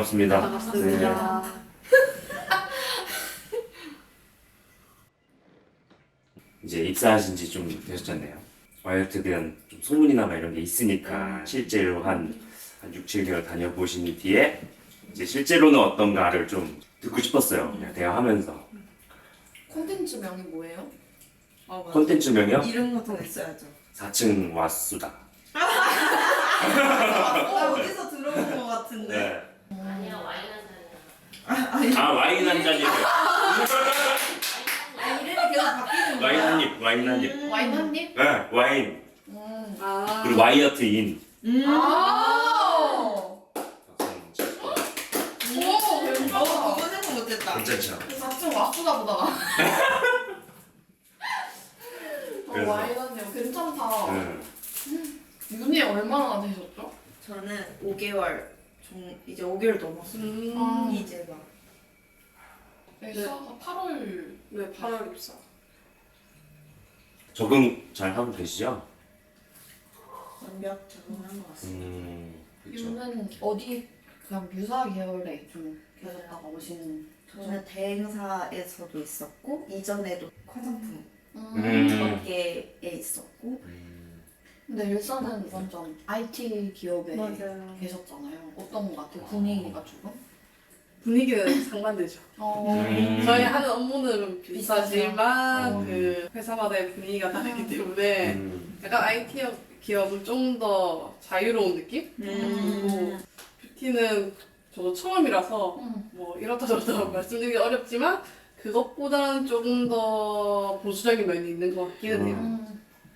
반갑습니다. 반갑습니다. 이제 입사하신 지 좀 되셨잖아요. 와이어트 대한 좀 소문이나 막 이런 게 있으니까 실제로 한 6, 7개월 다녀보신 뒤에 이제 실제로는 어떤가를 좀 듣고 싶었어요. 그냥 대화하면서. 콘텐츠명이 뭐예요? 맞아. 콘텐츠명이요? 이름 같은 거 있어야죠. 4층 왓수다. 어디서 들어본 것 같은데. 네. 아니야 와인 한 잔. 아, 와인 한 잔이요. 이름이 계속 바뀌는 거야. 와인 한 입, 와인 한 입. 와인 한 입? 네, 와인. 아. 그리고 와이어트 인. 아. 오, 대박. 그거 생각 못했다. 괜찮죠? 4층 왁수다 보다. 그래서. 와인 한 입 괜찮다. 네. 윤희 얼마나 되셨죠? 저는 5개월 이제 5개월 넘었어요. 아. 이제 막 입사가 8월. 네, 8월 입사. 적응 잘 하고 계시죠? 완벽 적응한 것 같습니다. 그렇죠. 윤은 어디 그냥 유사 계열에 좀 계셨다가 오시는 저는 대행사에서도 있었고 이전에도 화장품 업계에 있었고 근데 일산은 완전 IT 기업에 맞아요. 계셨잖아요. 어떤 것 같아요? 분위기가 조금? 분위기는 상반되죠. 저희 하는 업무는 비슷하지만 그 회사마다의 분위기가 다르기 때문에 약간 IT 기업은 좀 더 자유로운 느낌? 그리고 뷰티는 저도 처음이라서 뭐 이렇다 저렇다 말씀드리기 어렵지만 그것보다는 조금 더 보수적인 면이 있는 것 같기는 해요.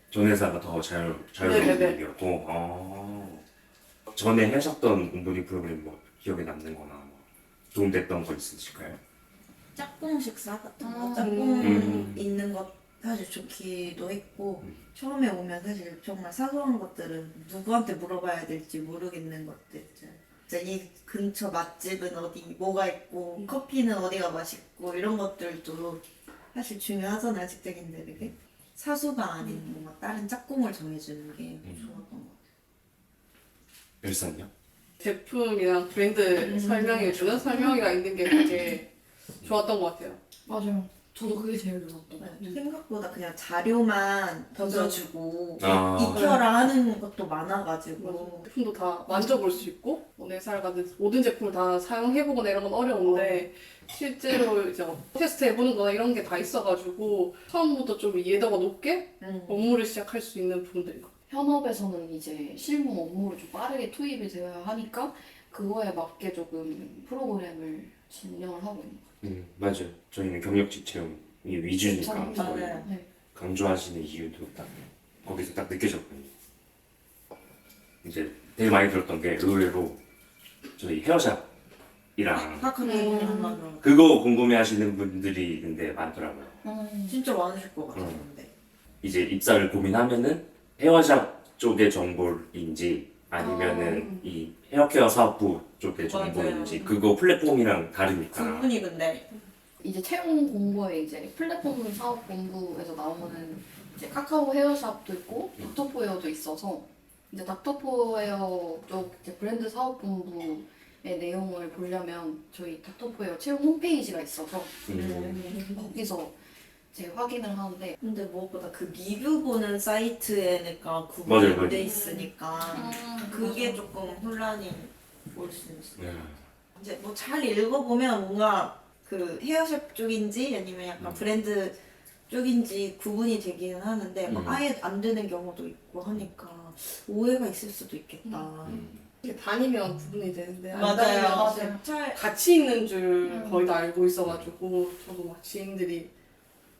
전 회사가 더 자유로운 네네네. 분위기였고 전에 하셨던 온보딩 프로그램 뭐 기억에 남는 거나 뭐 도움됐던 거 있으실까요? 짝꿍 식사 같은 거 음. 짝꿍 있는 것 사실 좋기도 했고 처음에 오면 사실 정말 사소한 것들은 누구한테 물어봐야 될지 모르겠는 것들 있잖아요. 진짜 이 근처 맛집은 어디 뭐가 있고 커피는 어디가 맛있고 이런 것들도 사실 중요하잖아요 직장인들에게. 사수가 아닌 뭔가 다른 짝꿍을 정해주는 게 좋았던 것 같아요. 일산요? 제품이랑 브랜드 설명해주는 설명회가 있는 게 되게 좋았던 것 같아요. 맞아요. 저도 그게 제일 좋았던 것 같아요. 생각보다 그냥 자료만 던져주고 아. 익혀라 하는 것도 많아가지고 제품도 다 만져볼 수 있고 내 살가든 모든 제품을 다 사용해보거나 이런 건 어려운데 실제로 이제 테스트 해보는 거나 이런 게 다 있어가지고 처음부터 좀 이해도가 높게 업무를 시작할 수 있는 부분들인 것 같아요. 현업에서는 이제 실무 업무를 좀 빠르게 투입이 되어야 하니까 그거에 맞게 조금 프로그램을 진행을 하고 있는 것 맞아요. 저희는 경력직 채용이 위주니까 같아요. 거의 맞아요. 네. 강조하시는 이유도 딱 거기서 딱 느껴졌거든요. 이제 되게 많이 들었던 게 의외로 저희 헤어샵이랑 하카는 그거 궁금해하시는 분들이 근데 많더라고요. 진짜 많으실 것 같았는데 이제 입사를 고민하면은 헤어샵 쪽의 정보인지 아니면은 이 헤어케어 사업부 쪽의 정보인지 맞아요. 그거 플랫폼이랑 다르니까. 그분이 근데 이제 채용 공고에 이제 플랫폼 사업 본부에서 나오는 이제 카카오 헤어샵도 있고 닥터포 헤어도 있어서 이제 닥터포 헤어 쪽 이제 브랜드 사업 본부의 내용을 보려면 저희 닥터포 헤어 채용 홈페이지가 있어서 거기서 이제 확인을 하는데 근데 무엇보다 그 리뷰 보는 사이트에니까 맞아요, 구분이 맞아요. 돼 있으니까 그게 조금 혼란이 올 수 있어요. 네. 이제 뭐 잘 읽어보면 뭔가 그 헤어샵 쪽인지 아니면 약간 브랜드 쪽인지 구분이 되기는 하는데 뭐 아예 안 되는 경우도 있고 하니까 오해가 있을 수도 있겠다. 이게 다니면 구분이 되는데 안 맞아요. 다니면 맞아요. 잘 같이 있는 줄 거의 다 알고 있어가지고 저도 막 지인들이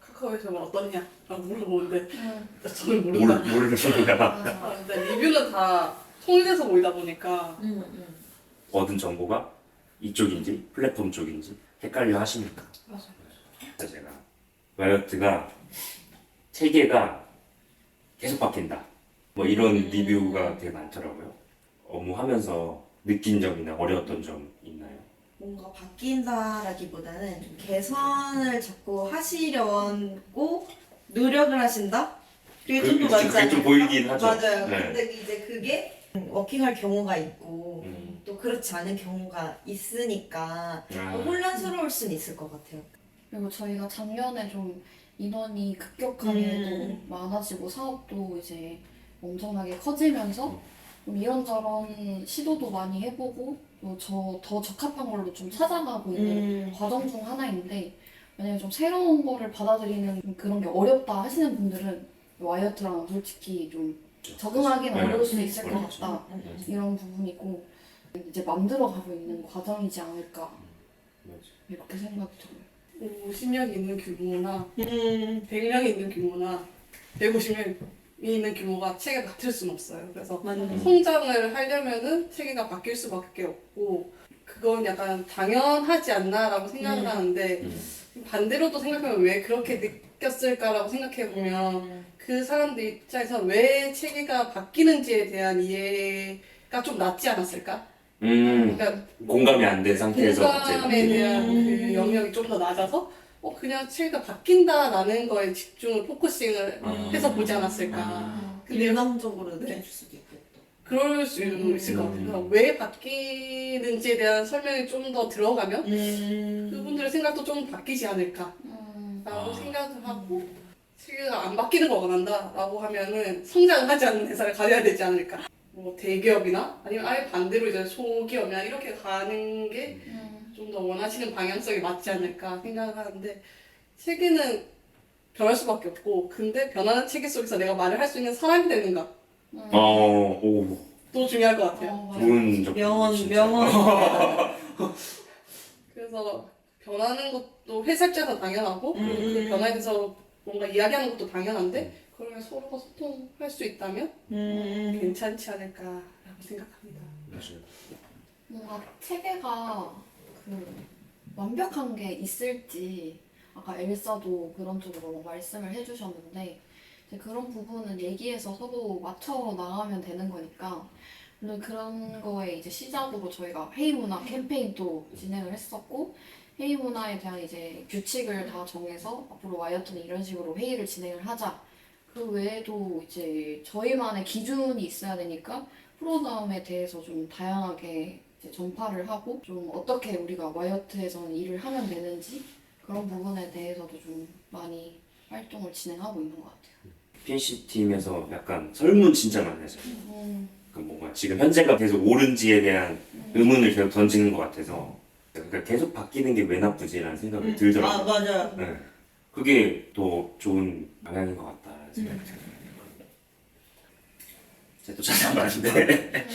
카카오에서 뭐 어떠냐라고 물어보는데 저는 모른다. 모르시니까 아, 근데 리뷰는 다 통일해서 보이다 보니까 얻은 정보가 이쪽인지 플랫폼 쪽인지 헷갈려 하시니까. 맞아요. 그래서 제가 와이어트가 체계가 계속 바뀐다. 뭐 이런 리뷰가 되게 많더라고요. 업무하면서 느낀 점이나 어려웠던 점 있나요? 뭔가 바뀐다라기보다는 좀 개선을 자꾸 하시려고 노력을 하신다? 그게 좀 더 그게 많지 좀 않을까? 보이긴 하죠. 맞아요. 네. 근데 이제 그게 워킹할 경우가 있고 또 그렇지 않은 경우가 있으니까 아. 혼란스러울 수는 있을 것 같아요. 그리고 저희가 작년에 좀 인원이 급격하게 또 많아지고 사업도 이제 엄청나게 커지면서 좀 이런저런 시도도 많이 해보고 또 더 적합한 걸로 좀 찾아가고 있는 과정 중 하나인데 만약에 좀 새로운 거를 받아들이는 좀 그런 게 어렵다 하시는 분들은 와이어트랑 솔직히 좀 적응하기는 네. 어려울 수 있을 것 어렵죠. 같다 이런 부분이고 이제 만들어가고 있는 과정이지 않을까 이렇게 생각이 들어요. 50명이 있는 규모나 100명이 있는 규모나 150명이 있는 규모가 체계가 같을 수는 없어요. 그래서 성장을 하려면은 체계가 바뀔 수밖에 없고 그건 약간 당연하지 않나라고 생각을 하는데 반대로도 생각하면 왜 그렇게 느꼈을까라고 생각해보면 그 사람들 입장에서 왜 체계가 바뀌는지에 대한 이해가 좀 낮지 않았을까? 그러니까 공감이 안 된 상태에서 갑자기 공감에 대한 그 영역이 좀 더 낮아서 그냥 체계가 바뀐다라는 거에 집중을 포커싱을 해서 보지 않았을까. 근데 일방적으로 느낄 수도 있겠다. 그럴 수 있을 것 같아요. 그래서 왜 바뀌는지에 대한 설명이 좀 더 들어가면 그분들의 생각도 좀 바뀌지 않을까라고 생각을 하고 체계가 안 바뀌는 걸 원한다라고 하면은 성장을 하지 않는 회사를 가져야 되지 않을까. 뭐 대기업이나 아니면 아예 반대로 이제 소기업이나 이렇게 가는 게 좀 더 원하시는 방향성에 맞지 않을까 생각을 하는데 체계는 변할 수밖에 없고 근데 변하는 체계 속에서 내가 말을 할 수 있는 사람이 되는가 오, 또 중요할 것 같아요. 좋은 적. 명언. 그래서 변하는 것도 회사 입장에서 당연하고 그리고 그 변화에 대해서 뭔가 이야기하는 것도 당연한데 그러면 서로가 소통할 수 있다면 괜찮지 않을까라고 생각합니다. 뭔가 체계가 완벽한 게 있을지 아까 엘사도 그런 쪽으로 말씀을 해주셨는데 이제 그런 부분은 얘기해서 서로 맞춰 나가면 되는 거니까 물론 그런 거에 이제 시작으로 저희가 회의 문화 캠페인도 진행을 했었고 회의 문화에 대한 이제 규칙을 다 정해서 앞으로 와이어트는 이런 식으로 회의를 진행을 하자. 그 외에도 이제 저희만의 기준이 있어야 되니까 프로그램에 대해서 좀 다양하게 이제 전파를 하고 좀 어떻게 우리가 와이어트에서는 일을 하면 되는지 그런 부분에 대해서도 좀 많이 활동을 진행하고 있는 것 같아요. PNC 팀에서 약간 설문 진짜 많이 하죠. 그 뭔가 지금 현재가 계속 옳은지에 대한 의문을 계속 던지는 것 같아서 그러니까 계속 바뀌는 게 왜 나쁘지라는 생각이 들더라고요. 맞아요. 네. 그게 더 좋은 방향인 것 같다라는 생각이 들어요. 제가 또 찾아봤는데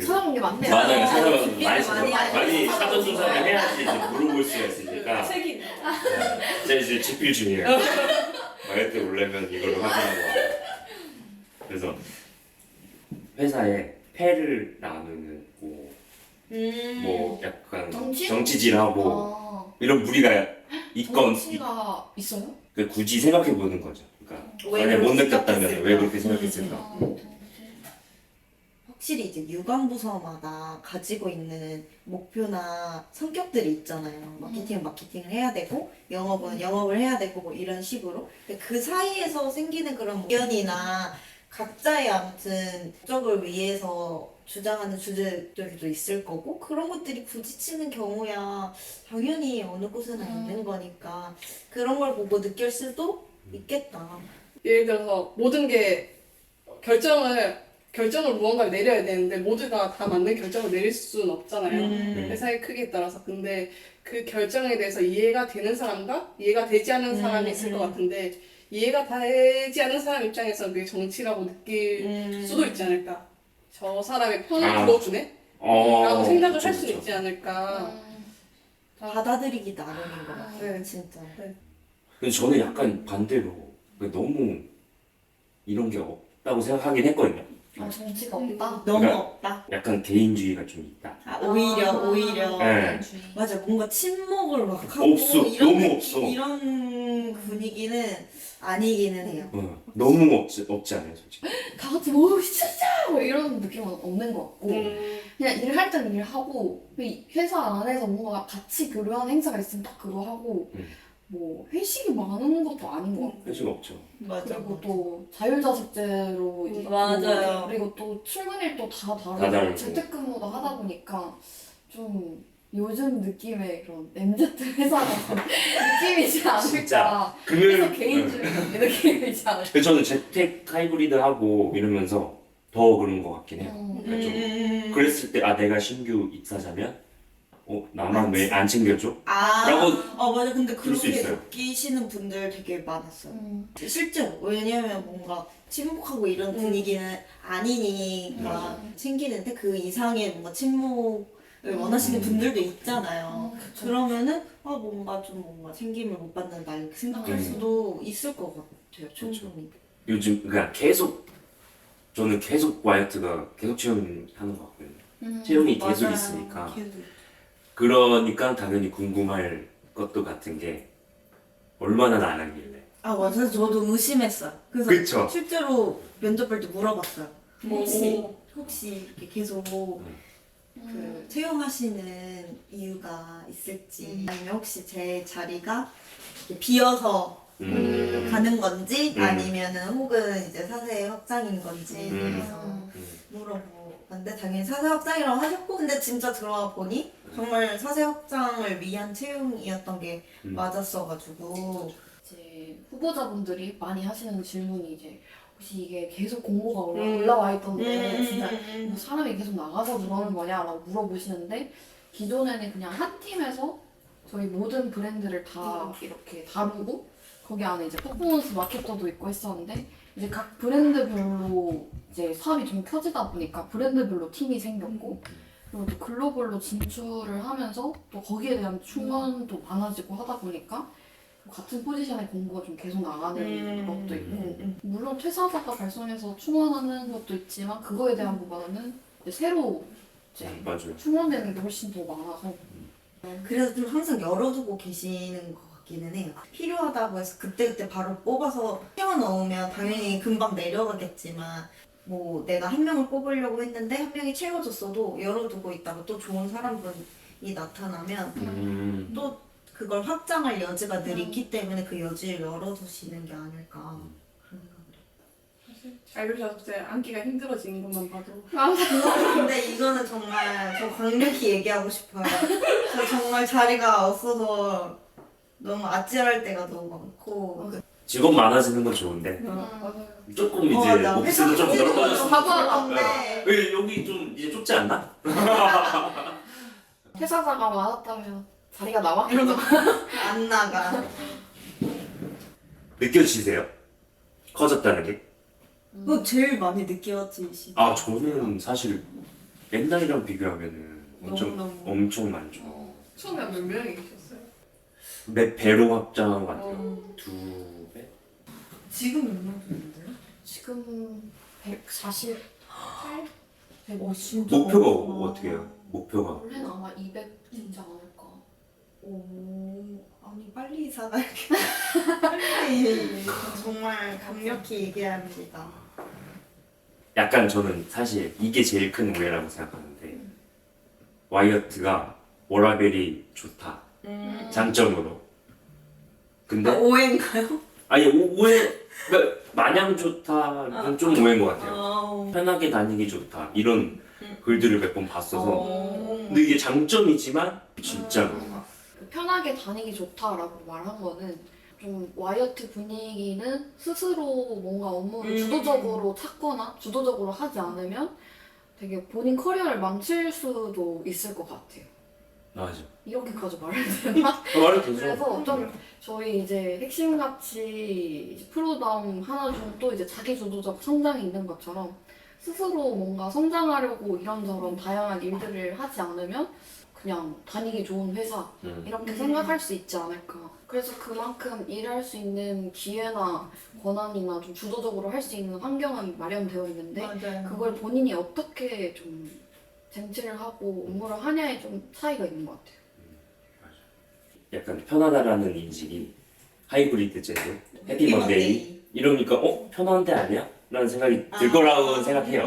찾아본 게 많네요. 맞아요. 찾아봐서 많이 많이 찾아봐. 많이 사전 조사를 해야지 이제 물어볼 수가 있으니까 책임. 제가 이제 집필 중이에요. 와이어트 올려면 이걸로 확인하고 와요. 그래서 회사에 패를 나누는 뭐 약간 정치? 정치질하고 이런 무리가 있건 정치가 있어요? 그 굳이 생각해 보는 거죠. 그러니까 왜 만약 못 그렇게 느꼈다면 생각했을까? 왜 그렇게 생각했을까? 확실히 이제 유관부서마다 가지고 있는 목표나 성격들이 있잖아요. 마케팅은 마케팅을 해야 되고 영업은 영업을 해야 되고 뭐 이런 식으로. 근데 그 사이에서 생기는 그런 의견이나 각자의 아무튼 목적을 위해서 주장하는 주제들도 있을 거고 그런 것들이 부딪히는 경우야 당연히 어느 곳에나 있는 거니까 그런 걸 보고 느낄 수도 있겠다. 예를 들어서 모든 게 결정을 무언가를 내려야 되는데 모두가 다 맞는 결정을 내릴 수는 없잖아요. 회사의 크기에 따라서. 근데 그 결정에 대해서 이해가 되는 사람과 이해가 되지 않는 사람이 있을 것 같은데 이해가 되지 않는 사람 입장에서 그게 정치라고 느낄 수도 있지 않을까. 저 사람의 편을 들어주네? 라고 생각을 그쵸, 할 수 그쵸. 있지 않을까. 받아들이기 나름인 것 같아요. 네. 진짜. 근데 저는 약간 반대로 너무 이런 게 없다고 생각하긴 했거든요. 정치가 없다? 너무 그러니까 없다. 약간 개인주의가 좀 있다. 오히려. 네. 맞아, 뭔가 침묵을 막 하고 없어, 이런 너무 느낌, 없어. 이런 분위기는 아니기는 해요. 너무 없지 않아요, 솔직히. 다 같이 뭐 진짜 뭐 이런 느낌은 없는 것 같고 그냥 일을 할 때는 일하고 회사 안에서 뭔가 같이 교류하는 행사가 있으면 딱 그거 하고 뭐 회식이 많은 것도 아닌 것 같고 회식 없죠. 맞아. 그리고 또 자율자습제로 있고 맞아요. 그리고 또 출근일도 다 다 다르고 다르고. 재택근무도 하다 보니까 좀 요즘 느낌의 그런 MZ 회사라서 느낌이지 않을까. 진짜. 그래서 개인주의 느낌이지 않을까. 그래서 저는 재택 하이브리드 하고 이러면서 더 그런 것 같긴 해요. 그러니까 좀 그랬을 때 내가 신규 입사자면 나만 왜 안 챙겨줘? 라고 맞아. 근데 그럴 수 그렇게 있어요. 느끼시는 분들 되게 많았어요. 실제로. 왜냐면 뭔가 친목하고 이런 분위기는 아니니까 챙기는데 그 이상의 뭔가 친목을 원하시는 분들도 있잖아요. 그러면은 뭔가 챙김을 못 받는다 이렇게 생각할 수도 있을 것 같아요. 충분히. 요즘 그냥 저는 계속 와이어트가 계속 채용하는 것 같거든요. 채용이 계속 맞아요. 있으니까. 계속. 그러니까 당연히 궁금할 것도 같은 게 얼마나 안 하길래. 맞아요. 저도 의심했어요. 그래서 그쵸? 실제로 면접 볼 때 물어봤어요. 오. 혹시 이렇게 계속 그 채용하시는 이유가 있을지 아니면 혹시 제 자리가 이렇게 비어서 가는 건지 아니면은 혹은 이제 사세 확장인 건지 물어보는데 당연히 사세 확장이라고 하셨고 근데 진짜 들어와 보니 정말 사세 확장을 위한 채용이었던 게 맞았어가지고 이제 후보자분들이 많이 하시는 질문이 이제 혹시 이게 계속 공고가 올라와 있던데 진짜 뭐 사람이 계속 나가서 그러는 거냐라고 물어보시는데 기존에는 그냥 한 팀에서 저희 모든 브랜드를 다 이렇게 다루고 거기 안에 이제 퍼포먼스 마케터도 있고 했었는데 이제 각 브랜드별로 이제 사업이 좀 켜지다 보니까 브랜드별로 팀이 생겼고 그리고 또 글로벌로 진출을 하면서 또 거기에 대한 충원도 많아지고 하다 보니까 같은 포지션의 공고가 좀 계속 나가는 것도 있고 물론 퇴사자가 발송해서 충원하는 것도 있지만 그거에 대한 부분은 이제 새로 이제 맞아요. 충원되는 게 훨씬 더 많아서 그래서 좀 항상 열어두고 계시는 것 같기는 해요. 필요하다고 해서 그때그때 바로 뽑아서 채워넣으면 당연히 금방 내려가겠지만 뭐 내가 한 명을 뽑으려고 했는데 한 명이 채워졌어도 열어두고 있다가 또 좋은 사람분이 나타나면 또 그걸 확장할 여지가 늘 있기 때문에 그 여지를 열어두시는 게 아닐까 그런 생각을 해요. 자율자습제 앉기가 힘들어진 것만 봐도 근데 이거는 정말 저 강력히 얘기하고 싶어요. 저 정말 자리가 없어서 너무 아찔할 때가 너무 많고 직업 많아지는 건 좋은데 맞아요. 조금 이제 오피스도 좀 넓어졌으면 가보았는데 좋겠다. 왜 여기 좀 이제 좁지 않나? 퇴사자가 많았다면 자리가 남았겠죠. 안 나가. 느껴지세요? 커졌다는 게? 그거 제일 많이 느껴지시죠? 저는 사실 옛날이랑 비교하면은 너무너무. 엄청 많죠. 처음에 몇 명이 계셨어요? 몇 배로 확장한 것 같아요. 2배? 지금 몇 명 정도인데요? 지금 148? 150? 진짜 목표가 많구나. 어떻게 해요? 목표가 원래는 아마 200 되지 않을까. 아니 빨리 이사 갈게. 빨리 정말 강력히 얘기합니다. 약간 저는 사실 이게 제일 큰 오해라고 생각하는데 와이어트가 워라벨이 좋다 장점으로 근데 오해인가요? 아니 오해 그러니까 마냥 좋다는 좀 오해인 것 같아요. 편하게 다니기 좋다 이런 글들을 몇 번 봤어서 근데 이게 장점이지만 진짜 그런가? 편하게 다니기 좋다라고 말한 거는 좀 와이어트 분위기는 스스로 뭔가 업무를 주도적으로 찾거나 주도적으로 하지 않으면 되게 본인 커리어를 망칠 수도 있을 것 같아요. 맞아. 이렇게까지 말해야 되나? 말이 되죠. 그래서 좀 저희 이제 핵심 가치 프로다움 하나 중 또 이제 자기 주도적 성장이 있는 것처럼 스스로 뭔가 성장하려고 이런저런 다양한 일들을 하지 않으면 그냥 다니기 좋은 회사 이렇게 생각할 수 있지 않을까. 그래서 그만큼 일할 수 있는 기회나 권한이나 좀 주도적으로 할 수 있는 환경은 마련되어 있는데 맞아요. 그걸 본인이 어떻게 좀 쟁취를 하고 업무를 하냐에 좀 차이가 있는 것 같아요. 약간 편하다라는 인식이 하이브리드 제도, 해피먼데이 이러니까 편한데 아니야? 라는 생각이 들 거라고 생각해요.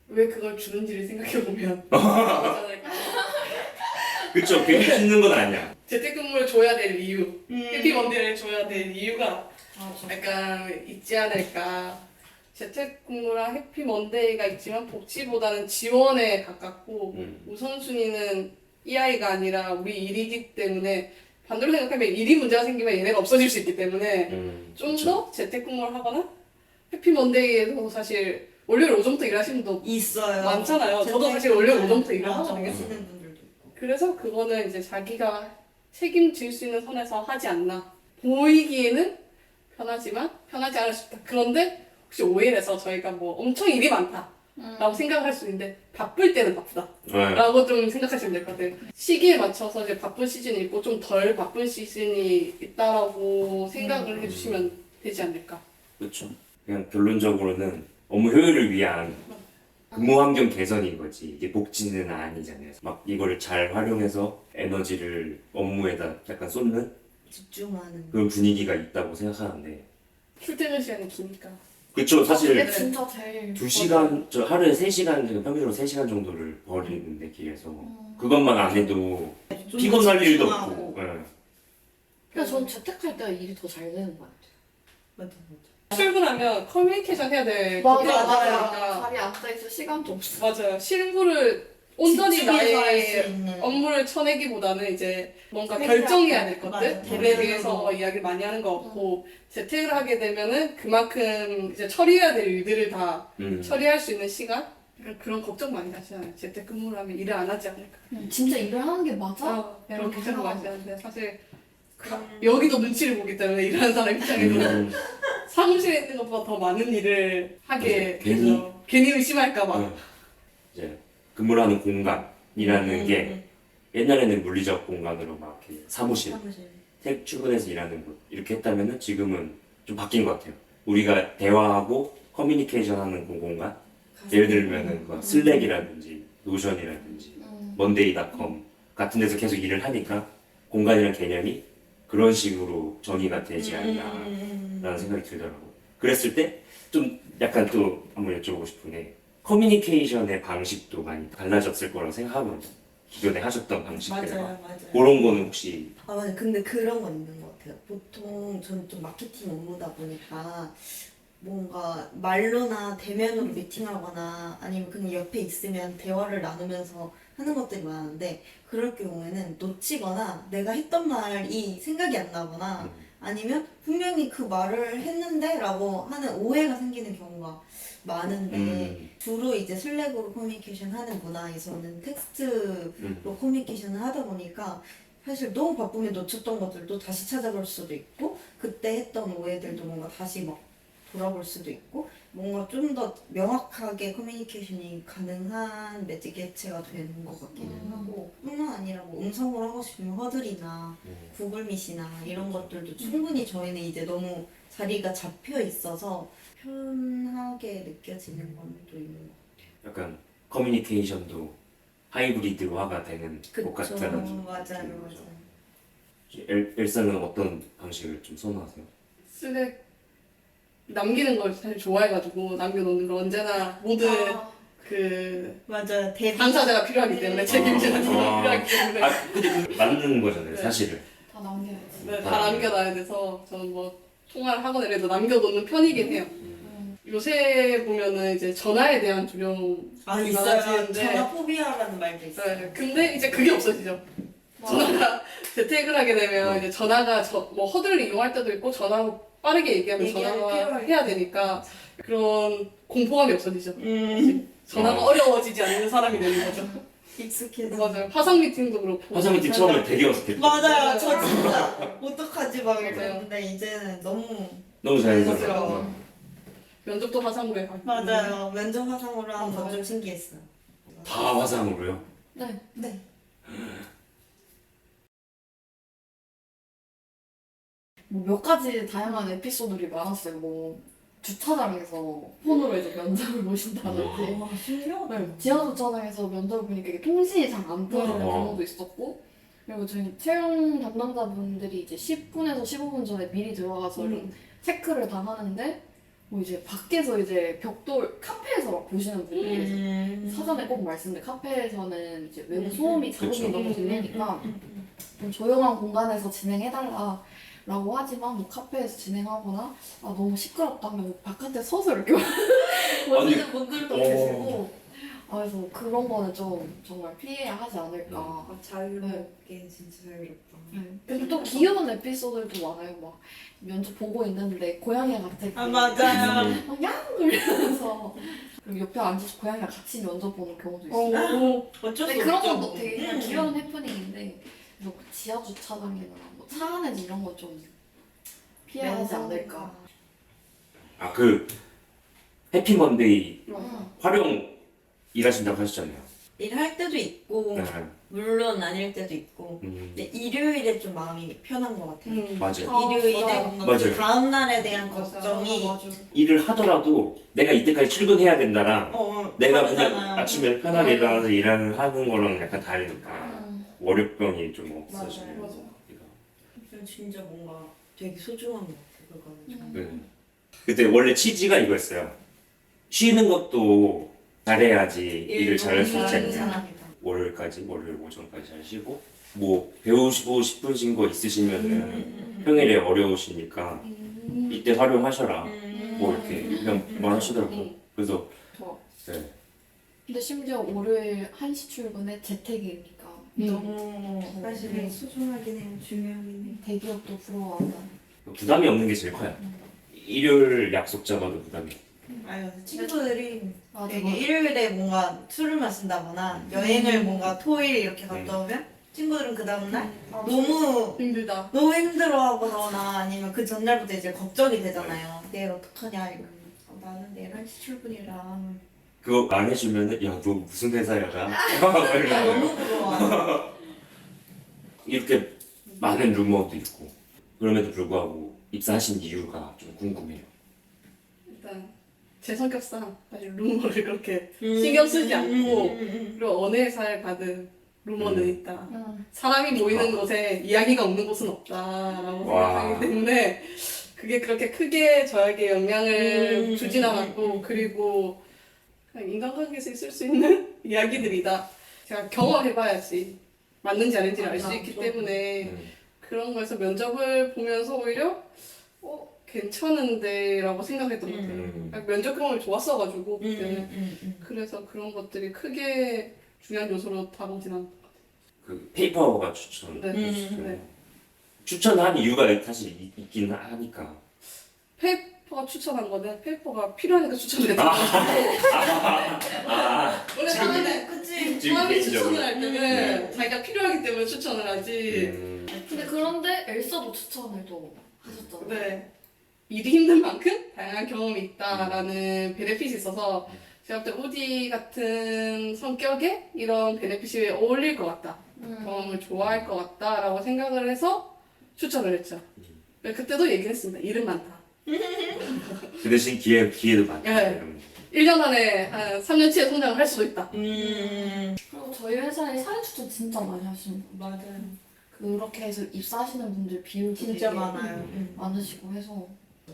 왜 그걸 주는지를 생각해보면 그쵸. 괜히 씻는 건 아니야. 재택근무를 줘야 될 이유, 음. 해피먼데이를 줘야 될 이유가 맞아. 약간 있지 않을까. 재택근무랑 해피먼데이가 있지만 복지보다는 지원에 가깝고 우선순위는 이 아이가 아니라 우리 일이기 때문에 반대로 생각하면 일이 문제가 생기면 얘네가 없어질 수 있기 때문에 좀 더 재택근무를 하거나 해피먼데이에서 사실 월요일 오전부터 일하시는 분도 있어요. 많잖아요. 저도 사실 월요일 오전부터 일을 맞아, 하거든요. 하시는 분들도 있고. 그래서 그거는 이제 자기가 책임질 수 있는 선에서 하지 않나. 보이기에는 편하지만 편하지 않을 수 있다. 그런데 혹시 오해해서 저희가 뭐 엄청 일이 많다라고 생각할 수 있는데 바쁠 때는 바쁘다라고 좀 생각하시면 될 것 같아요. 시기에 맞춰서 이제 바쁜 시즌이 있고 좀 덜 바쁜 시즌이 있다라고 생각을 해주시면 되지 않을까. 그렇죠. 그냥 결론적으로는 업무 효율을 위한 근무 환경 개선인 거지. 이게 복지는 아니잖아요. 막 이거를 잘 활용해서 에너지를 업무에다 약간 쏟는 집중하는. 그런 분위기가 있다고 생각하는데. 출퇴근 시간이 기니까. 그쵸. 사실 그게 진짜 제일 2시간, 저 하루에 3시간, 평균으로 3시간 정도를 버리는데 길에서 그것만 안 해도 좀더 피곤할 일도 집중하고. 없고. 예. 그래서 전 재택할 때가 일이 더 잘 되는 것 같아요. 맞아. 출근하면 커뮤니케이션 해야 될 맞아, 것들이 맞아. 많으니까. 자리에 앉아있을 시간도 없어. 맞아요. 실무를 온전히 집중해서 할 수 나의 있는. 업무를 쳐내기보다는 이제 뭔가 회의하고. 결정해야 될 맞아. 것들에 대면으로. 대해서 이야기를 많이 하는 거 없고 재택을 하게 되면은 그만큼 이제 처리해야 될 일들을 다 처리할 수 있는 시간? 약간 그런 걱정 많이 하시잖아요. 재택근무를 하면 일을 안 하지 않을까. 진짜 일을 하는 게 맞아? 그런 이렇게 걱정 많이 생각하고. 하는데 사실 여기도 눈치를 보기 때문에 일하는 사람 입장에서 사무실에 있는 것보다 더 많은 일을 하게 맞아. 괜히? 되죠. 괜히 의심할까봐. 이제 근무를 하는 공간이라는 게 옛날에는 물리적 공간으로 막 이렇게 사무실, 출근해서 일하는 곳 이렇게 했다면은 지금은 좀 바뀐 것 같아요. 우리가 대화하고 커뮤니케이션하는 그 공간. 예를 들면은 뭐 슬랙이라든지 노션이라든지 먼데이닷컴 같은 데서 계속 일을 하니까 공간이란 개념이 그런 식으로 정의가 되지 않나라는 생각이 들더라고요. 그랬을 때 좀 약간 또 한번 여쭤보고 싶은 게 커뮤니케이션의 방식도 많이 달라졌을 거라고 생각하거든요. 기존에 하셨던 방식들과 맞아요. 그런 거는 혹시 아 맞아. 근데 그런 건 있는 것 같아요. 보통 저는 좀 마케팅 업무다 보니까 뭔가 말로나 대면으로 미팅하거나 아니면 그냥 옆에 있으면 대화를 나누면서 하는 것들이 많은데 그럴 경우에는 놓치거나 내가 했던 말이 생각이 안 나거나 아니면 분명히 그 말을 했는데 라고 하는 오해가 생기는 경우가 많은데 주로 이제 슬랙으로 커뮤니케이션 하는 문화에서는 텍스트로 커뮤니케이션을 하다 보니까 사실 너무 바쁘면 놓쳤던 것들도 다시 찾아볼 수도 있고 그때 했던 오해들도 뭔가 다시 막 돌아볼 수도 있고 뭔가 좀 더 명확하게 커뮤니케이션이 가능한 매직 개체가 되는 것 같기는 하고 뿐만 아니라 뭐 음성으로 하고 싶으면 허들이나 구글 미시나 이런 것들도 충분히 저희는 이제 너무 자리가 잡혀 있어서 편하게 느껴지는 건 또 있는 것 약간 커뮤니케이션도 하이브리드화가 되는 것 같아요. 같다는 그쵸. 맞아요. 느낌인 거죠. 맞아요. 엘사는 어떤 방식을 좀 선호하세요? 슬랙 남기는 걸 사실 좋아해가지고 남겨놓는 걸 언제나 모든 그 맞아요. 당사자가 필요하기 때문에 책임지는 사람이 아. 필요하기 때문에 근데 그 맞는 거잖아요, 네. 사실은. 다 남겨야지. 네, 다 남겨놔야 돼서 저는 뭐 통화를 하거나 이래도 남겨놓는 편이긴 해요. 요새 보면은 이제 전화에 대한 두려움이 아 있어요. 많아지는데 전화 포비아라는 말도 있어요. 네, 근데 이제 그게 없어지죠. 전화가 재택을 하게 되면 이제 전화가 뭐 허들을 이용할 때도 있고 전화로 빠르게 얘기하면 얘기할 전화가 필요가 해야 되니까 그런 공포감이 없어지죠. 음. 전화가 어려워지지 않는 사람이 되는 거죠. 익숙해져. 맞아요. 화상 미팅도 그렇고. 화상 미팅 처음에 되게 어색했죠. 맞아요. 저 진짜 어떡하지 막 맞아요. 이랬는데 이제는 너무 너무 자연스러워. 자연스러워. 면접도 화상으로 해요. 맞아요. 면접 화상으로 하는 건 맞아요. 좀 신기했어요. 다 화상으로요? 네. 네. 뭐 몇 가지 다양한 에피소드들이 많았어요. 뭐 주차장에서 폰으로 이제 면접을 보신다든지 와 신기하다. 네, 지하주차장에서 면접을 보니까 이게 통신이 잘 안 되는 경우도 있었고 그리고 저희 채용 담당자분들이 이제 10분에서 15분 전에 미리 들어가서 이런 체크를 다 하는데 뭐 이제 밖에서 이제 벽돌 카페에서 막 보시는 분들이 계세요. 사전에 꼭 말씀드린 카페에서는 이제 외부 소음이 자국이 그쵸. 너무 들리니까 좀 조용한 공간에서 진행해달라 라고 하지만 뭐 카페에서 진행하거나 아 너무 시끄럽다 하면 뭐 바깥에 서서 이렇게 보시는 분들도 계시고 아, 그래서 그런 거는 좀 정말 피해야 하지 않을까. 아, 자유롭게 진짜 자유롭다. 근데 또 귀여운 에피소드도 많아요. 막 면접 보고 있는데 고양이가 갑자기 아 맞아요. 막 양! 이러면서 그리고 옆에 앉아서 고양이랑 같이 면접 보는 경우도 있어요. 어쩔 수 근데 그런 없죠. 것도 되게 그냥 귀여운 해프닝인데 뭐 지하 주차장이나 뭐 차 안에서 이런 거 좀 피해야 하지 않을까. 아 그 해피먼데이 음. 활용 일하신다고 하셨잖아요. 일할 때도 있고 네. 물론 아닐 때도 있고 음, 근데 일요일에 좀 마음이 편한 것 같아요. 맞아요. 일요일에 맞아. 뭔가 맞아요. 그 다음 날에 대한 맞아. 걱정이 일을 하더라도 내가 이때까지 출근해야 된다랑 내가 그냥 다르잖아요. 아침에 편하게 일어나서 일하는 하는 거랑 약간 다르니까 음. 월요병이 좀 없어지는 맞아요. 거. 그냥 진짜 뭔가 되게 소중한 것 같아요. 그거는. 네. 그때 원래 취지가 이거였어요. 쉬는 것도 잘해야지 일을 잘할 수 잘하는 있잖아요. 사람이다. 월요일 오전까지 잘 쉬고 뭐 배우시고 싶으신 거 있으시면은 평일에 어려우시니까 이때 활용하셔라. 뭐 이렇게 그냥 말하시더라고요. 그래서 좋아. 네. 근데 심지어 월요일 1시 출근에 재택이니까 너무 사실 소중하긴 해요. 중요하긴 해요. 대기업도 부러워한다. 부담이 없는 게 제일 커요. 일요일 약속 잡아도 부담이. 아유 친구들이 맞아, 되게 맞아. 일요일에 뭔가 술을 마신다거나 여행을 뭔가 토일 이렇게 갔다 오면 친구들은 그 다음날 너무 힘들다. 너무 힘들어하거나 아니면 그 전날부터 이제 걱정이 되잖아요. 내일 어떡하냐 이러면 나는 내일 1시 출근이라 그거 안 해주면은 야 너 무슨 회사야 나? 너무 부러워. 이렇게 많은 루머도 있고 그럼에도 불구하고 입사하신 이유가 좀 궁금해요. 일단 제 성격상 사실 루머를 그렇게 신경 쓰지 않고 그리고 어느 회사에 가든 루머는 있다. 사람이 모이는 곳에 이야기가 없는 곳은 없다라고 와. 생각하기 때문에 그게 그렇게 크게 저에게 영향을 주진 않았고 그리고 그냥 인간관계에서 있을 수 있는 이야기들이다. 제가 경험해봐야지 맞는지 아닌지를 알 수 있기 때문에 음. 그런 거에서 면접을 보면서 오히려 괜찮은데 라고 생각했던 것 같아요. 음. 면접 경험이 좋았어가지고 그때 그래서 그런 것들이 크게 중요한 요소로 다가오진 않았던 것 그 페이퍼가 추천. 네. 네. 추천한 이유가 사실 있긴 하니까. 페이퍼가 추천한 거는 페이퍼가 필요하니까 추천했던 아. 거예요. 원래 사람이 그치. 지금 사람이 개인적으로. 추천을 할 때는 자기가 필요하기 때문에 추천을 하지 근데 그런데 엘사도 추천을 또 하셨잖아요. 네. 일이 힘든 만큼 다양한 경험이 있다라는 베네핏이 있어서 제가 볼 때 오디 같은 성격에 이런 베네핏이 어울릴 것 같다. 경험을 좋아할 것 같다라고 생각을 해서 추천을 했죠. 네, 그때도 얘기했습니다. 일은 많다. 그 대신 기회도 많다. 네. 이런 거. 1년 안에 한 3년치의 성장을 할 수도 있다. 그리고 저희 회사에 사회 추천 진짜 많이 하시는 분. 맞아요. 그렇게 해서 입사하시는 분들 비율도 진짜 되게 많아요. 많으시고 해서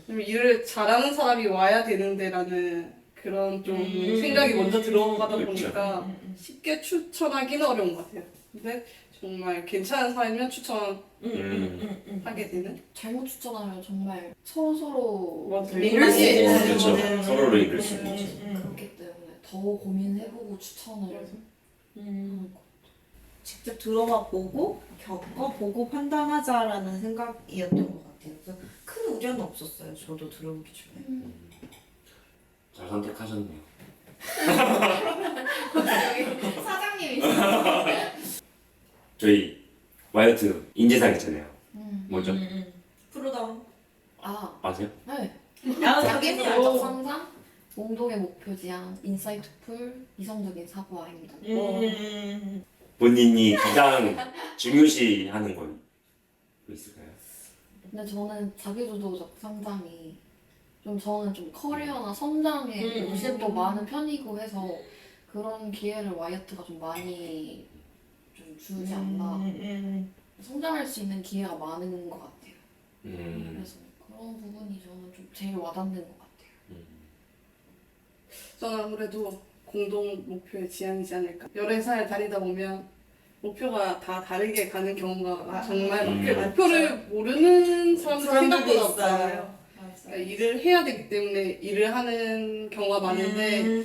왜냐면 일을 잘하는 사람이 와야 되는데라는 그런 좀 생각이 먼저 들어가다 그렇죠. 보니까 쉽게 추천하기는 어려운 것 같아요. 근데 정말 괜찮은 사람이면 추천하게 되는? 잘못 추천하면 정말 서로 맞아요. 이럴 수 예, 있는 그렇죠. 거는. 서로를 이길 수 있지. 그렇기 때문에 더 고민해보고 추천을 직접 들어가 보고 겪어보고 판단하자라는 생각이었던 것 같아요. 그래서 큰 우려는 없었어요. 저도 들어오기 전에. 잘 선택하셨네요. 사장님이 저희 와이어트 인재상 있잖아요. 뭐죠? 프로다운. 아, 아세요? 네. 야, 자기는 자기는 알적 상상, 공동의 목표 지향, 인사이트 풀, 이성적인 사고와입니다. 본인이 가장 중요시하는 건 있을까요? 근데 저는 자기주도적 성장이 저는 좀 커리어나 성장에 욕심도 많은 편이고 해서 그런 기회를 와이어트가 좀 많이 좀 주지 않나. 성장할 수 있는 기회가 많은 것 같아요. 그래서 그런 부분이 저는 좀 제일 와닿는 것 같아요. 저는 아무래도 공동 목표의 지향이지 않을까. 여러 회사를 다니다 보면 목표가 다 다르게 가는 경우가 정말 목표를 모르는 사람들이 사람들도 생각보다 있어요. 없어요. 그러니까 일을 해야 되기 때문에 일을 하는 경우가 많은데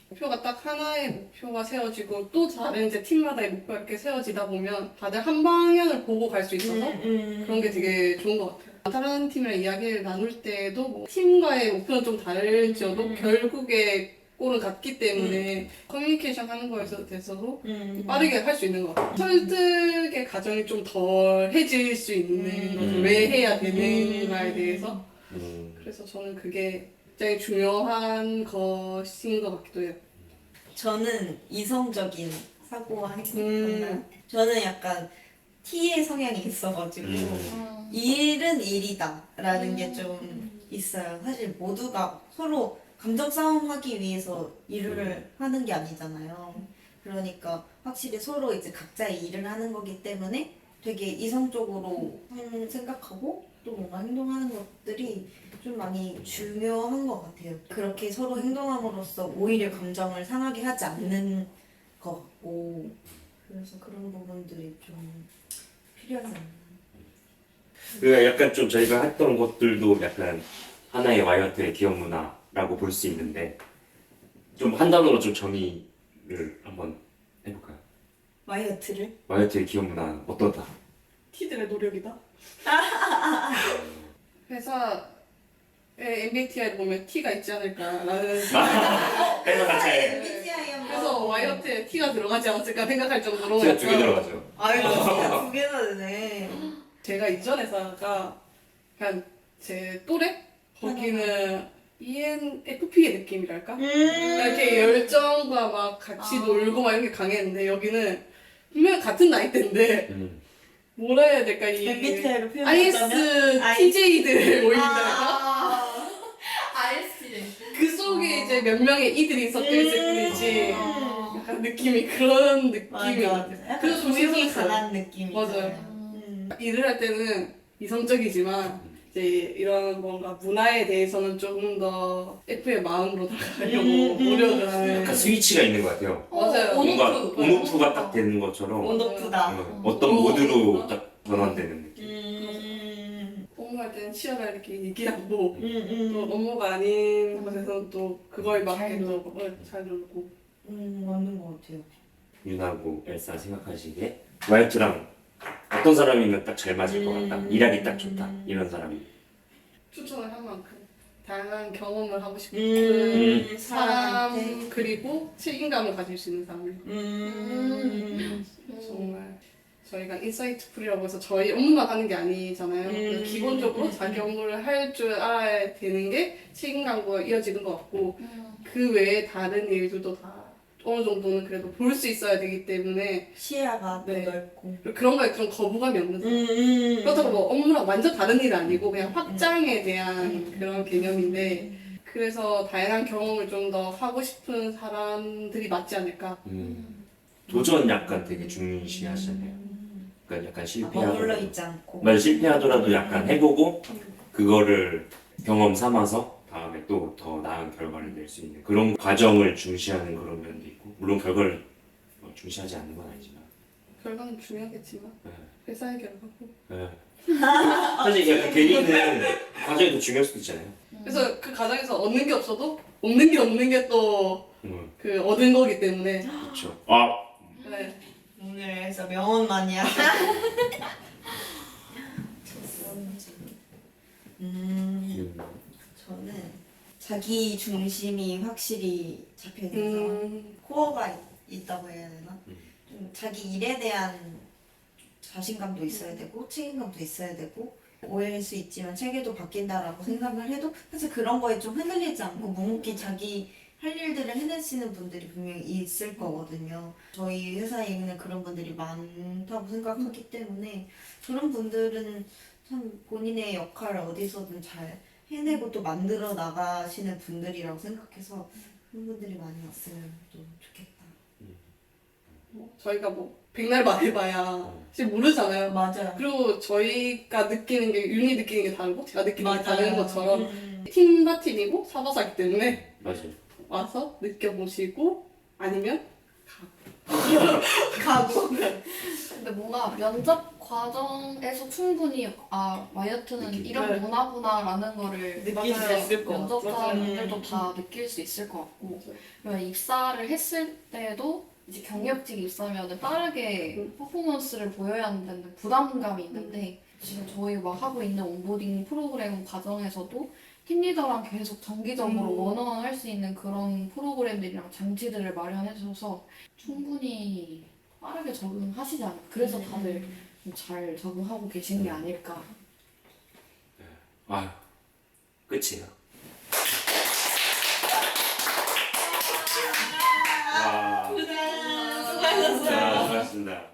목표가 딱 하나의 목표가 세워지고 또 다른 이제 팀마다의 목표가 이렇게 세워지다 보면 다들 한 방향을 보고 갈 수 있어서 그런 게 되게 좋은 것 같아요. 다른 팀이랑 이야기를 나눌 때도 뭐 팀과의 목표는 좀 다를지어도 결국에 골은 같기 때문에 커뮤니케이션 하는 거에서 대해서도 빠르게 할 수 있는 것 같아요. 설득의 과정이 좀 덜해질 수 있는 거죠. 왜 해야 되는가에 대해서. 그래서 저는 그게 굉장히 중요한 것인 것 같기도 해요. 저는 이성적인 사고와 행동이나 저는 약간 T의 성향이 있어가지고 일은 일이다라는 게 좀 있어요. 사실 모두가 서로 감정 싸움하기 위해서 일을 하는 게 아니잖아요. 그러니까 확실히 서로 이제 각자의 일을 하는 거기 때문에 되게 이성적으로 생각하고 또 뭔가 행동하는 것들이 좀 많이 중요한 것 같아요. 그렇게 서로 행동함으로써 오히려 감정을 상하게 하지 않는 것 같고 그래서 그런 부분들이 좀 필요하지 않나. 그 약간 좀 저희가 했던 것들도 약간 하나의 와이어트의 기업 문화라고 볼 수 있는데 좀 한 단어로 좀 정의를 한번 해볼까요? 와이어트를? 와이어트의 기업 문화는 어떠다? T들의 노력이다. 회사의 MBTI를 보면 T가 있지 않을까라는 회사 자체에 MBTI 한번. 그래서 와이어트에 T가 들어가지 않았을까 생각할 정도로 제가 두개 들어가죠. 아유, T가 두 개나 되네. 제가 이전 회사가 그냥 제 또래? 거기는 ENFP의 느낌이랄까? 이렇게 열정과 막 같이 놀고 막 이런 게 강했는데 여기는 분명 같은 나이대인데 뭐라 해야 될까 이 MBTI로 표현하자면 ISTJ들 모임이랄까? 알지. 그 속에 이제 몇 명의 이들이 섞여 있을 뿐이지 약간 느낌이 그런 느낌이 맞아. 약간 그래서 조용히 조심했어요. 강한 느낌이 맞아요. 일을 할 때는 이성적이지만 이제 이런 뭔가 문화에 대해서는 조금 더 F의 마음으로 다가가려고 노력을 하는 약간 스위치가 있는 것 같아요. 맞아요. 뭔가 온오프가 딱 되는 것처럼 온오프다. 어떤 모드로 딱 전환되는 느낌. 업무할 때는 치열하게 이렇게 얘기하고 또 업무가 아닌 곳에서는 또 그거에 맞게 또 잘 놀고 맞는 것 같아요. 윤하고 엘사 생각하시기에 와이어트랑 어떤 사람이면 딱 잘 맞을 것 같다. 일하기 딱 좋다. 이런 사람이. 추천을 한 만큼 다양한 경험을 하고 싶은 사람 사람한테. 그리고 책임감을 가질 수 있는 사람 정말 저희가 인사이트풀이라고 해서 저희 업무만 하는 게 아니잖아요. 그래서 기본적으로 자기 업무를 할 줄 알아야 되는 게 책임감과 이어지는 것 같고 그 외에 다른 일들도 다 어느 정도는 그래도 볼 수 있어야 되기 때문에 시야가 네. 더 넓고. 그런 거에 좀 거부감이 없는 사람. 그렇다고 뭐 업무랑 완전 다른 일은 아니고 그냥 확장에 대한 그런 개념인데 그래서 다양한 경험을 좀 더 하고 싶은 사람들이 맞지 않을까. 도전 약간 되게 중시하시잖아요. 그러니까 약간 머물러 실패하더라도 있지 않고. 맞아 실패하더라도 약간 해보고 그거를 경험 삼아서 다음에 또 더 나은 결과를 낼 수 있는 그런 과정을 중시하는 그런 면도 있고 물론 결과를 중시하지 않는 건 아니지만 결과는 중요하겠지만 네. 회사의 결과고. 네. 사실 약간 개인은 과정이 더 중요할 수도 있잖아요. 그래서 그 과정에서 얻는 게 없어도 없는 게 또 그 얻은 거기 때문에. 그렇죠. 아 네. 오늘에서 명언 많이 하자. 저는 자기 중심이 확실히 잡혀 있는 사람. 코어가 있다고 해야 되나? 좀 자기 일에 대한 자신감도 있어야 되고 책임감도 있어야 되고 오해일 수 있지만 체계도 바뀐다라고 생각을 해도 사실 그런 거에 좀 흔들리지 않고 묵묵히 자기 할 일들을 해내시는 분들이 분명히 있을 거거든요. 저희 회사에 있는 그런 분들이 많다고 생각하기 때문에 그런 분들은 참 본인의 역할을 어디서든 잘 해내고 또 만들어 나가시는 분들이라고 생각해서 그런 분들이 많이 왔으면 또 좋겠다. 저희가 뭐 백날 말해봐야 사실 모르잖아요. 맞아요. 그리고 저희가 느끼는 게 윤이 느끼는 게 다르고 제가 느끼는 게 맞아요. 다른 것처럼 팀과 팀이고 사바사기 때문에 맞아요. 와서 느껴보시고 아니면 가고. 근데 뭔가 면접 과정에서 충분히 와이어트는 느끼기. 이런 네. 문화구나라는 거를 느낄 수 있을 것 같아요. 면접자분들도 다 느낄 수 있을 것 같고 그러면 입사를 했을 때도 이제 경력직 입사면 빠르게 퍼포먼스를 보여야 한다는 부담감이 있는데 지금 저희 막 하고 있는 온보딩 프로그램 과정에서도 팀리더랑 계속 정기적으로 원어원 할 수 있는 그런 프로그램들이랑 장치들을 마련해줘서 충분히 빠르게 적응하시지 않을까. 그래서 다들 좀 잘 적응하고 계신 게 아닐까. 아유, 끝이에요. 와. 수고하셨어요. 수고하셨습니다.